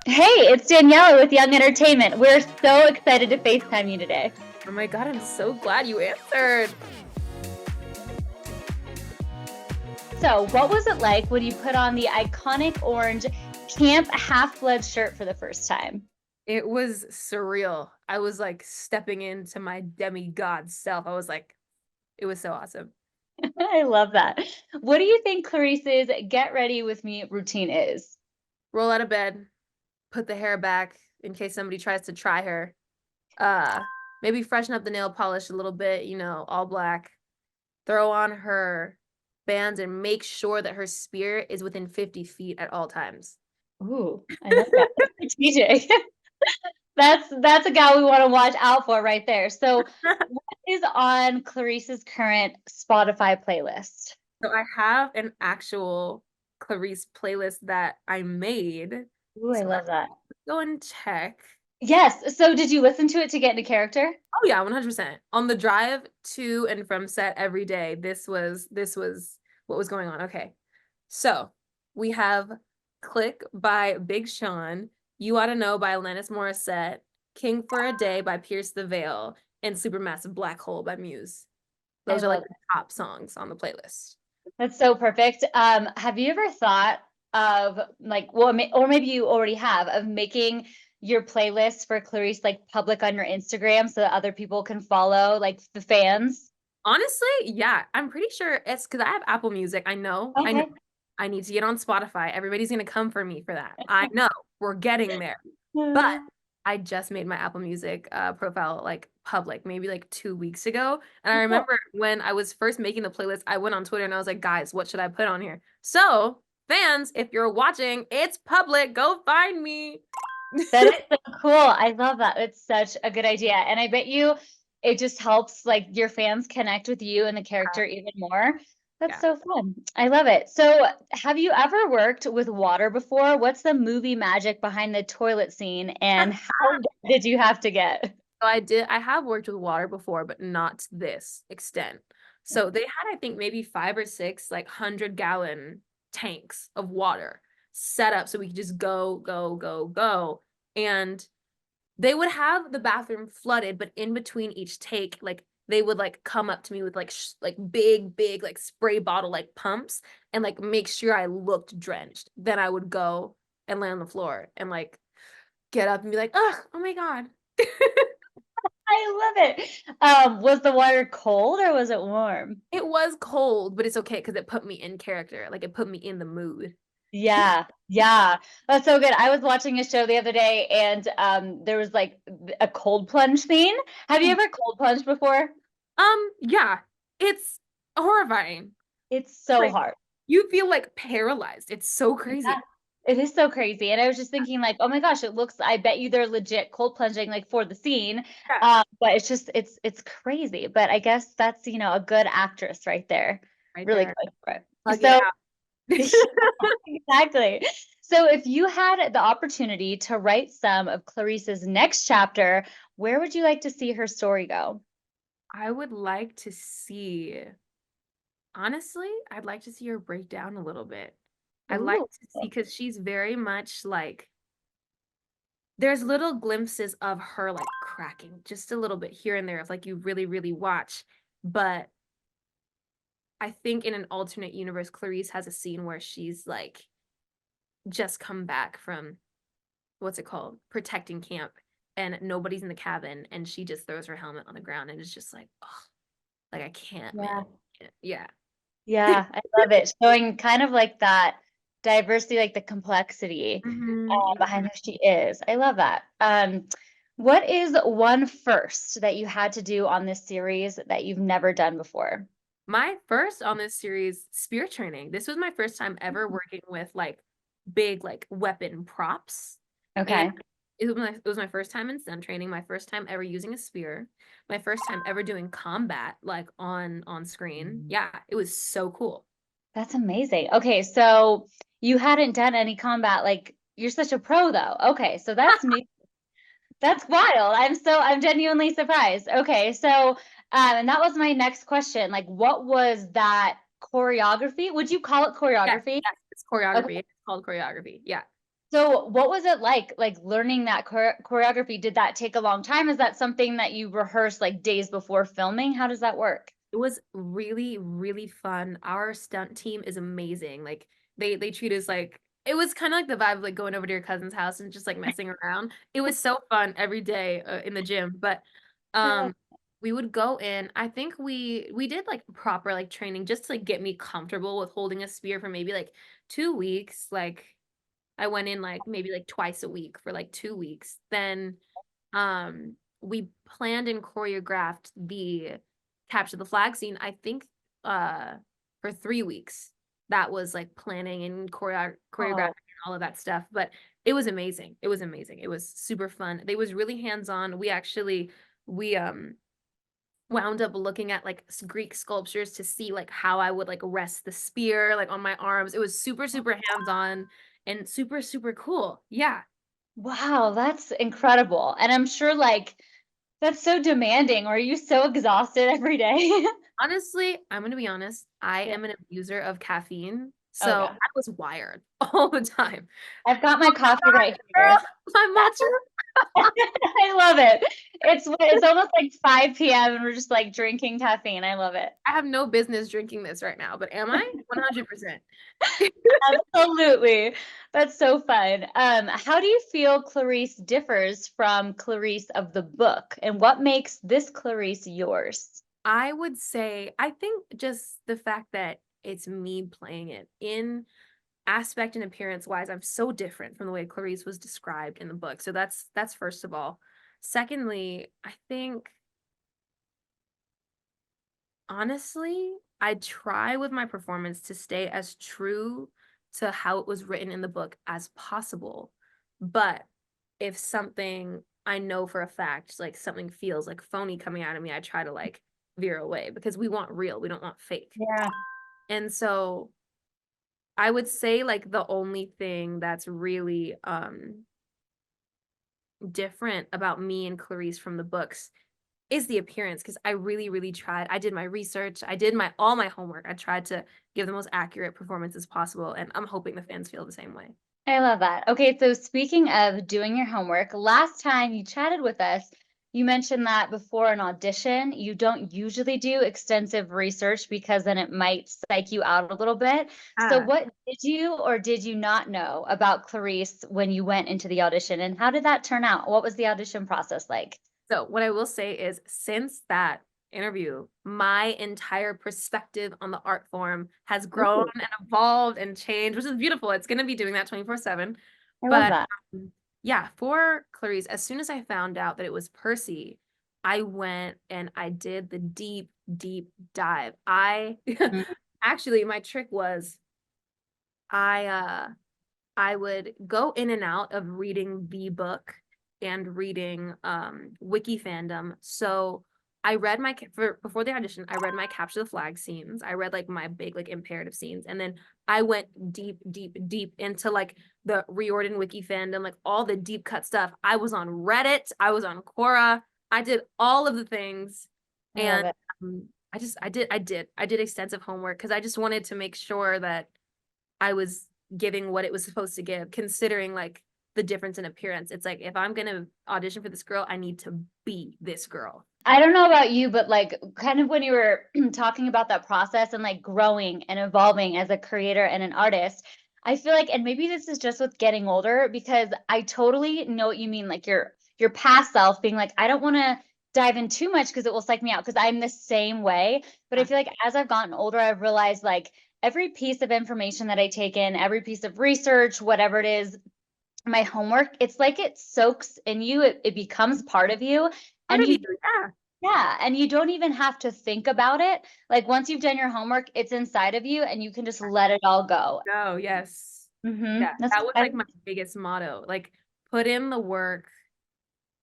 Hey, it's Daniela with Young Entertainment. We're so excited to FaceTime you today. Oh my God, I'm so glad you answered. So, what was it like when you put on the iconic orange Camp Half-Blood shirt for the first time? It was surreal. I was like stepping into my demigod self. I was like, it was so awesome. I love that. What do you think Clarice's get ready with me routine is? Roll out of bed, put the hair back in case somebody tries to try her. Uh, Maybe freshen up the nail polish a little bit, all black. Throw on her bands and make sure that her spear is within 50 feet at all times. Ooh, I love that. TJ. That's a gal we want to watch out for right there. So, what is on Clarice's current Spotify playlist? So I have an actual Clarisse playlist that I made. Ooh, I So love that. go and check. Yes. So did you listen to it to get into character? Oh yeah, 100%. On the drive to and from set every day, this was what was going on. Okay. So, we have Click by Big Sean, You Oughta Know by Alanis Morissette, King for a Day by Pierce the Veil, and Supermassive Black Hole by Muse. I Those are like love the top songs on the playlist. it. That's so perfect. Have you ever thought of like, well, or maybe you already have, of making your playlist for Clarice like public on your Instagram so that other people can follow, like the fans? Honestly, yeah, I'm pretty sure it's because I have Apple Music. I know. Okay. I need to get on Spotify. Everybody's gonna come for me for that. I know. We're getting there. But I just made my Apple Music profile like public maybe like 2 weeks ago. And I Cool. remember when I was first making the playlist, I went on Twitter and I was like, guys, what should I put on here? So, fans, if you're watching, it's public. Go find me. That is so cool. I love that. It's such a good idea. And I bet you it just helps like your fans connect with you and the character even more. That's Yeah. so fun. I love it. So, have you ever worked with water before? What's the movie magic behind the toilet scene and how did you have to get? So I have worked with water before, but not to this extent. So they had, I think, maybe 5 or 6 like 100-gallon tanks of water set up so we could just go, go, go, go. And they would have the bathroom flooded, but in between each take, like they would like come up to me with like like big like spray bottle like pumps and like make sure I looked drenched. Then I would go and lay on the floor and like get up and be like, oh my God. I love it. Was the water cold or was it warm? It was cold, but it's okay because it put me in character. Like it put me in the mood. Yeah, yeah. That's so good. I was watching a show the other day and there was like a cold plunge scene. Have you ever cold plunged before? Yeah, it's horrifying. It's so Like hard. you feel like paralyzed. It's so Yeah, crazy. it is so crazy. And I was just thinking like, oh my gosh, it looks, I bet you they're legit cold plunging like for the scene. Yeah, But it's just it's crazy. But I guess that's, a good actress right there. right Really there. good for it. Hug it So out. exactly. So if you had the opportunity to write some of Clarice's next chapter, where would you like to see her story go? I would like to see, honestly, I'd like to see her break down a little bit. I'd like Ooh. to see because she's very much like there's little glimpses of her like cracking just a little bit here and there if like you really, really watch. But I think in an alternate universe, Clarice has a scene where she's like just come back from what's it called? Protecting camp and nobody's in the cabin and she just throws her helmet on the ground and is just like, oh, like I can't, Yeah. man. Yeah. Yeah, I love it. Showing kind of like that diversity, like the complexity behind Mhm. who she is. I love that. What is one first that you had to do on this series that you've never done before? My first on this series, spear training. This was my first time ever working with like big like weapon props. And Okay. it was my first time in stunt training, my first time ever using a spear, my first time ever doing combat like on screen. Yeah, it was so cool. That's amazing. Okay, so you hadn't done any combat, like you're such a pro though. Okay, so that's new. That's wild. I'm genuinely surprised. Okay, so and that was my next question. Like, what was that choreography? Would you call it Yes, choreography? yes, it's Okay, choreography. It's called choreography. Yeah. So what was it like learning that choreography? Did that take a long time? Is that something that you rehearsed like days before filming? How does that work? It was really, really fun. Our stunt team is amazing. Like they treat us like it was kind of like the vibe of like going over to your cousin's house and just like messing around. It was so fun every day in the gym. But Yeah. um we would go in. I think we did like proper like training just to like get me comfortable with holding a spear for maybe like 2 weeks. Like I went in like maybe like twice a week for like 2 weeks. Then we planned and choreographed the capture the flag scene, I think for 3 weeks. That was like planning and choreographing Oh, and all of that stuff. But it was amazing. It was amazing. It was super fun. It was really hands-on. We wound up looking at like Greek sculptures to see like how I would like rest the spear like on my arms. It was super, super hands-on and super, super cool. Yeah. wow, that's incredible. And I'm sure like that's so demanding. Are you so exhausted every day? Honestly, I'm gonna be honest. I Yeah. am an abuser of caffeine, Oh so yeah. I was wired all the time. I've got my coffee right Girl, here. my matcha. I love it. It's almost like 5 p.m. and we're just like drinking caffeine. I love it. I have no business drinking this right now, but am I? 100%. Absolutely. That's so fun. How do you feel Clarisse differs from Clarisse of the book? And what makes this Clarisse yours? I would say, I think just the fact that it's me playing it in aspect and appearance wise, I'm so different from the way Clarice was described in the book. So that's first of all. Secondly, I think honestly, I try with my performance to stay as true to how it was written in the book as possible. But if something I know for a fact, like something feels like phony coming out of me, I try to like veer away because we want real, we don't want fake. Yeah. And so I would say like the only thing that's really different about me and Clarice from the books is the appearance because I really, really tried. I did my research. I did my all my homework. I tried to give the most accurate performance as possible, and I'm hoping the fans feel the same way. I love that. Okay, so speaking of doing your homework, last time you chatted with us, you mentioned that before an audition, you don't usually do extensive research because then it might psych you out a little bit. So, Ah, what did you or did you not know about Clarice when you went into the audition, and how did that turn out? What was the audition process like? so what I will say is since that interview, my entire perspective on the art form has grown Ooh, and evolved and changed, which is beautiful. It's going to be doing that 24/7. I love But that. yeah, for Clarice, as soon as I found out that it was Percy, I went and I did the deep, deep dive. I Mm. actually my trick was I I would go in and out of reading the book and reading Wiki fandom. So I read my for before the audition, I read my capture the flag scenes. I read like my big like imperative scenes, and then I went deep, deep, deep into like the Riordan Wiki fandom, like all the deep cut stuff. I was on Reddit, I was on Quora, I did all of the things, I love and it. I did extensive homework because I just wanted to make sure that I was giving what it was supposed to give, considering like the difference in appearance. It's like if I'm gonna audition for this girl, I need to be this girl. I don't know about you, but like kind of when you were talking about that process and like growing and evolving as a creator and an artist, I feel like, and maybe this is just with getting older, because I totally know what you mean. Like your past self being like, I don't want to dive in too much because it will psych me out because I'm the same way. But I Yeah. feel like as I've gotten older, I've realized like every piece of information that I take in, every piece of research, whatever it is, my homework, it's like it soaks in you, it becomes part of you. Part And of you, you yeah. yeah, and you don't even have to think about it. Like once you've done your homework, it's inside of you and you can just let it all go. No, yes. Yeah. That's That was like my biggest motto. Like put in the work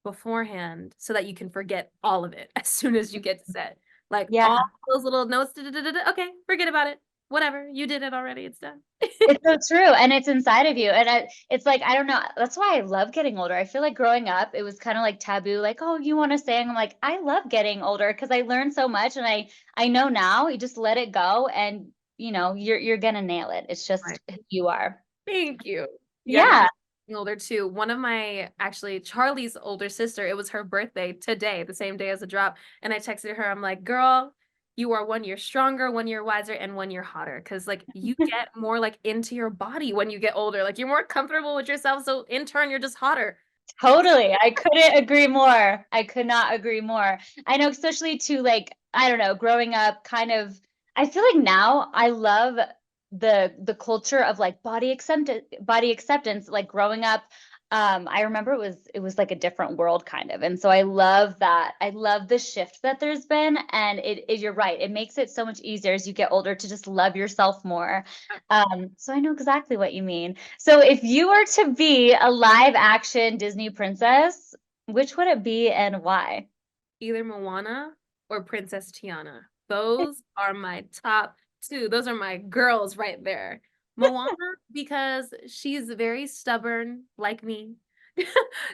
beforehand so that you can forget all of it as soon as you get to set. Like yeah, all those little notes, okay, forget about it. Whatever, you did it already. It's done. it's so true and it's inside of you. And it's like I don't know, that's why I love getting older. I feel like growing up, it was kind of like taboo, like, oh, you want to sing? I'm like, I love getting older because I learned so much and I know now you just let it go and you're gonna nail it. It's Right. just who you are. Thank you. Yeah, no, Yeah. older too. One of my, actually, Charlie's older sister, it was her birthday today, the same day as the drop. And I texted her, I'm like, girl, you are 1 year stronger, 1 year wiser, and 1 year hotter. Cause like you get more like into your body when you get older. Like you're more comfortable with yourself. So in turn, you're just hotter. Totally. I couldn't agree more. I could not agree more. I know, especially to like, I don't know, growing up kind of, I feel like now I love the culture of like body acceptance, like growing up. I remember it was like a different world kind of. And so I love that. I love the shift that there's been. And you're right. It makes it so much easier as you get older to just love yourself more. So I know exactly what you mean. So if you were to be a live action Disney princess, which would it be and why? Either Moana or Princess Tiana. Those are my top two. Those are my girls right there. Moana, because she's very stubborn, like me. Yeah.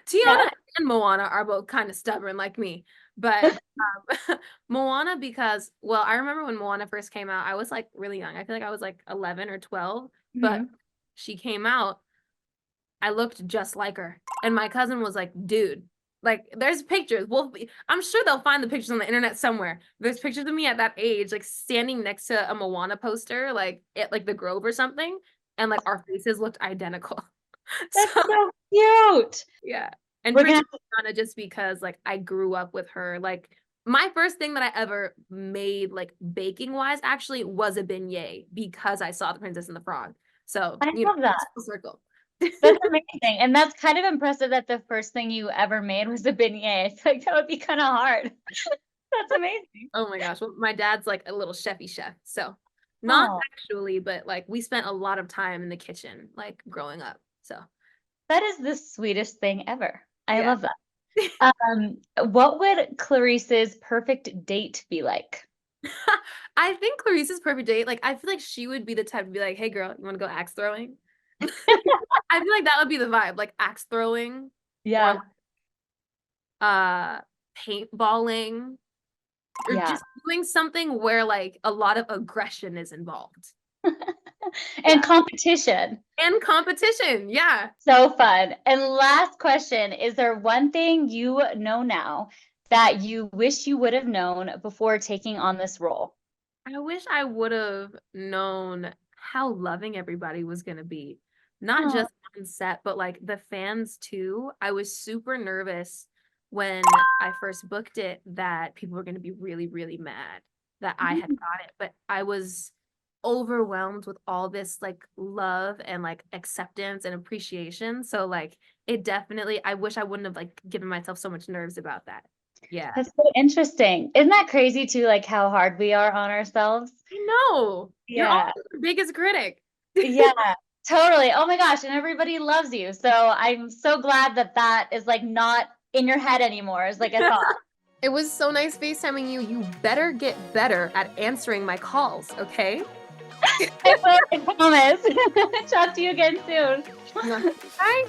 Tiana and Moana are both kind of stubborn, like me. But Moana, because, well, I remember when Moana first came out, I was like really young. I feel like I was like 11 or 12, but Mhm. she came out, I looked just like her. And my cousin was like, dude, like there's pictures. I'm sure they'll find the pictures on the internet somewhere. There's pictures of me at that age, like standing next to a Moana poster, like at like the Grove or something. And like our faces looked identical. That's So so cute. yeah. And We're gonna Princess Diana, just because like I grew up with her. Like my first thing that I ever made, like baking wise, actually was a beignet because I saw the Princess and the Frog. So, I you know, love that. full circle. That's amazing. And that's kind of impressive that the first thing you ever made was a beignet. I feel like that would be kind of hard. That's amazing. Oh my gosh. Well, my dad's like a little chefy chef. So not Oh, actually, but like we spent a lot of time in the kitchen, like growing up. So that is the sweetest thing ever. I yeah. love that. What would Clarice's perfect date be like? I think Clarice's perfect date, like I feel like she would be the type to be like, hey girl, you want to go axe throwing? I feel like that would be the vibe, like axe throwing or Yeah, uh paintballing or yeah. just doing something where like a lot of aggression is involved. And Yeah. competition. And competition. Yeah. So fun. And last question, is there one thing you know now that you wish you would have known before taking on this role? I wish I would have known how loving everybody was going to be. Not Oh, just on set, but like the fans too. I was super nervous when I first booked it that people were going to be really, really mad that I had mm, got it. But I was overwhelmed with all this like love and like acceptance and appreciation. So like it definitely, I wish I wouldn't have like given myself so much nerves about that. Yeah. that's so interesting. Isn't that crazy too, like how hard we are on ourselves? I know. You're Yeah. also the biggest critic. Yeah, totally. Oh my gosh, and everybody loves you. So I'm so glad that that is like not in your head anymore. It's like a thought. It was so nice FaceTiming you. You better get better at answering my calls, okay? I will, I promise. Talk to you again soon. Bye.